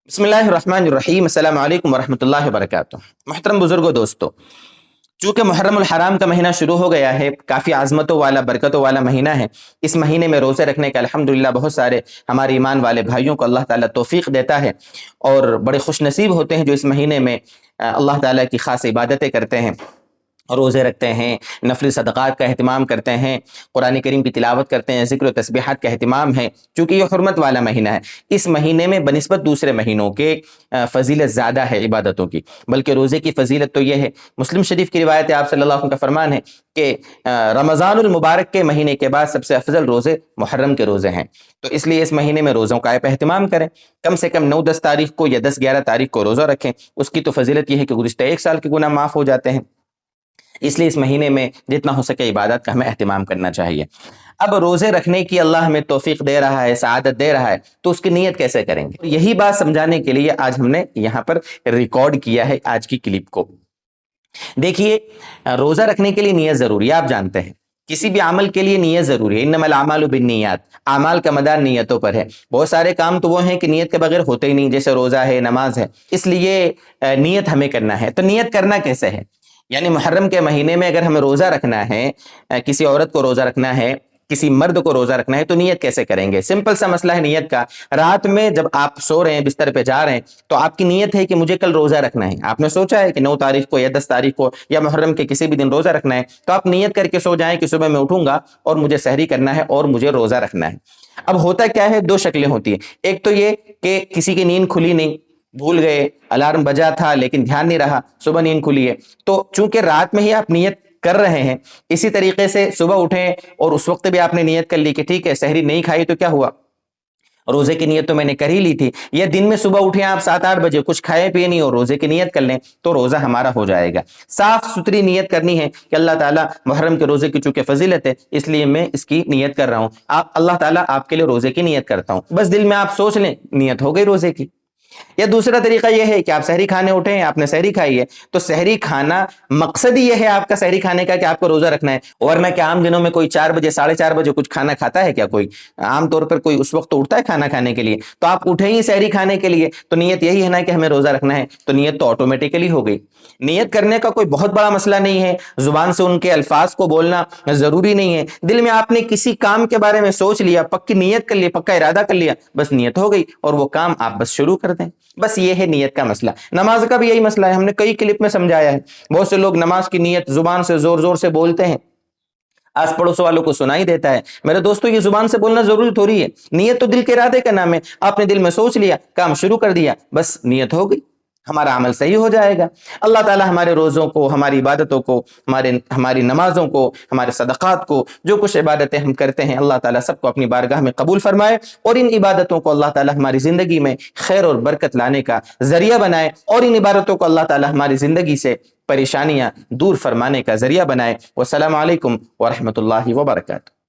बिस्मिल्लाहिर्रहमानिर्रहीम। अस्सलाम वालेकुम वरहमतुल्लाहि वबरकातुह। मोहतरम बुजुर्गो दोस्तों, चूँकि मुहर्रमुल हराम का महीना शुरू हो गया है, काफ़ी आज़मतों वाला बरकतों वाला महीना है। इस महीने में रोज़े रखने का अल्हम्दुलिल्लाह बहुत सारे हमारे ईमान वाले भाइयों को अल्लाह ताला तौफ़ीक़ देता है और बड़े खुशनसीब होते हैं जो इस महीने में अल्लाह ताला की ख़ास इबादतें करते हैं, रोज़े रखते हैं, नफली सदक़ात का एहतिमाम करते हैं, कुरान करीम की तिलावत करते हैं, ज़िक्र व तस्बीहात का एहतिमाम है। चूँकि ये हुर्मत वाला महीना है, इस महीने में बनिस्बत दूसरे महीनों के फ़ज़ीलत ज़्यादा है इबादतों की। बल्कि रोज़े की फ़ज़ीलत तो ये है, मुस्लिम शरीफ की रिवायत है, आप सल्लल्लाहु अलैहि वसल्लम का फरमान है कि रमज़ानुल मुबारक के महीने के बाद सबसे अफजल रोज़े मुहर्रम के रोज़े हैं। तो इसलिए इस महीने में रोज़ों का आप एहतिमाम करें। कम से कम 9-10 तारीख को या 10-11 तारीख को रोज़ा रखें। उसकी तो फ़ज़ीलत ये है कि गुज़िश्ता 1 साल के गुनाह माफ़ हो जाते हैं। इसलिए इस महीने में जितना हो सके इबादत का हमें एहतिमाम करना चाहिए। अब रोज़े रखने की अल्लाह हमें तौफ़ीक़ दे रहा है, सआदत दे रहा है, तो उसकी नीयत कैसे करेंगे? यही बात समझाने के लिए आज हमने यहाँ पर रिकॉर्ड किया है आज की क्लिप को। देखिए, रोज़ा रखने के लिए नीयत ज़रूरी है, आप जानते हैं। किसी भी अमल के लिए नीयत ज़रूरी है। इन्नमल अमालु बिन्नियात, अमाल का मदार नीयतों पर है। बहुत सारे काम तो वो हैं कि नीयत के बगैर होते ही नहीं, जैसे रोज़ा है, नमाज है। इसलिए नीयत हमें करना है। तो नीयत करना कैसे है? यानी मुहर्रम के महीने में अगर हमें रोज़ा रखना है, किसी औरत को रोज़ा रखना है, किसी मर्द को रोज़ा रखना है, तो नीयत कैसे करेंगे? सिंपल सा मसला है नीयत का। रात में जब आप सो रहे हैं, बिस्तर पे जा रहे हैं, तो आपकी नीयत है कि मुझे कल रोज़ा रखना है। आपने सोचा है कि 9 तारीख को या 10 तारीख को या मुहर्रम के किसी भी दिन रोज़ा रखना है, तो आप नीयत करके सो जाएं कि सुबह मैं उठूंगा और मुझे सहरी करना है और मुझे रोज़ा रखना है। अब होता क्या है, 2 शक्लें होती हैं। एक तो ये कि किसी की नींद खुली नहीं, भूल गए, अलार्म बजा था लेकिन ध्यान नहीं रहा, सुबह नींद खुली है। तो चूंकि रात में ही आप नियत कर रहे हैं, इसी तरीके से सुबह उठें और उस वक्त भी आपने नियत कर ली कि ठीक है सहरी नहीं खाई तो क्या हुआ, रोजे की नियत तो मैंने कर ही ली थी। या दिन में सुबह उठे आप 7-8 बजे, कुछ खाए पिए नहीं और रोजे की नियत कर लें, तो रोजा हमारा हो जाएगा। साफ सुथरी नियत करनी है कि अल्लाह ताला मुहर्रम के रोजे की चूंकि फजीलत है, इसलिए मैं इसकी नियत कर रहा हूं। आप अल्लाह ताला आपके लिए रोजे की नियत करता हूं, बस दिल में आप सोच लें, नियत हो गई रोजे की। या दूसरा तरीका यह है कि आप सहरी खाने उठे हैं, आपने सहरी खाई है, तो सहरी खाना मकसद ही यह है आपका सहरी खाने का कि आपको रोजा रखना है। वरना क्या आम दिनों में कोई 4 बजे 4:30 बजे कुछ खाना खाता है क्या? कोई आमतौर पर कोई उस वक्त तो उठता है खाना खाने के लिए। तो आप उठे ही सहरी खाने के लिए, तो नियत यही है ना कि हमें रोजा रखना है, तो नियत तो ऑटोमेटिकली हो गई। नियत करने का कोई बहुत बड़ा मसला नहीं है, जुबान से उनके अल्फाज को बोलना जरूरी नहीं है। दिल में आपने किसी काम के बारे में सोच लिया, पक्की नियत कर ली, पक्का इरादा कर लिया, बस नियत हो गई और वो काम आप बस शुरू कर दें। बस ये है नियत का मसला। नमाज का भी यही मसला है, हमने कई क्लिप में समझाया है। बहुत से लोग नमाज की नियत जुबान से जोर जोर से बोलते हैं, आस पड़ोस वालों को सुनाई देता है। मेरे दोस्तों, ये जुबान से बोलना जरूरी थोड़ी है। नियत तो दिल के इरादे का नाम है। आपने दिल में सोच लिया, काम शुरू कर दिया, बस नियत हो गई, हमारा अमल सही हो जाएगा। अल्लाह ताला हमारे रोज़ों को, हमारी इबादतों को, हमारी नमाजों को, हमारे सदक़ात को, जो कुछ इबादतें हम करते हैं, अल्लाह ताला सबको अपनी बारगाह में कबूल फरमाए और इन इबादतों को अल्लाह ताला हमारी ज़िंदगी में खैर और बरकत लाने का ज़रिया बनाए और इन इबादतों को अल्लाह ताला हमारी ज़िंदगी से परेशानियाँ दूर फरमाने का ज़रिया बनाए। वस्सलामु अलैकुम वरहमतुल्लाहि वबरकातुहू।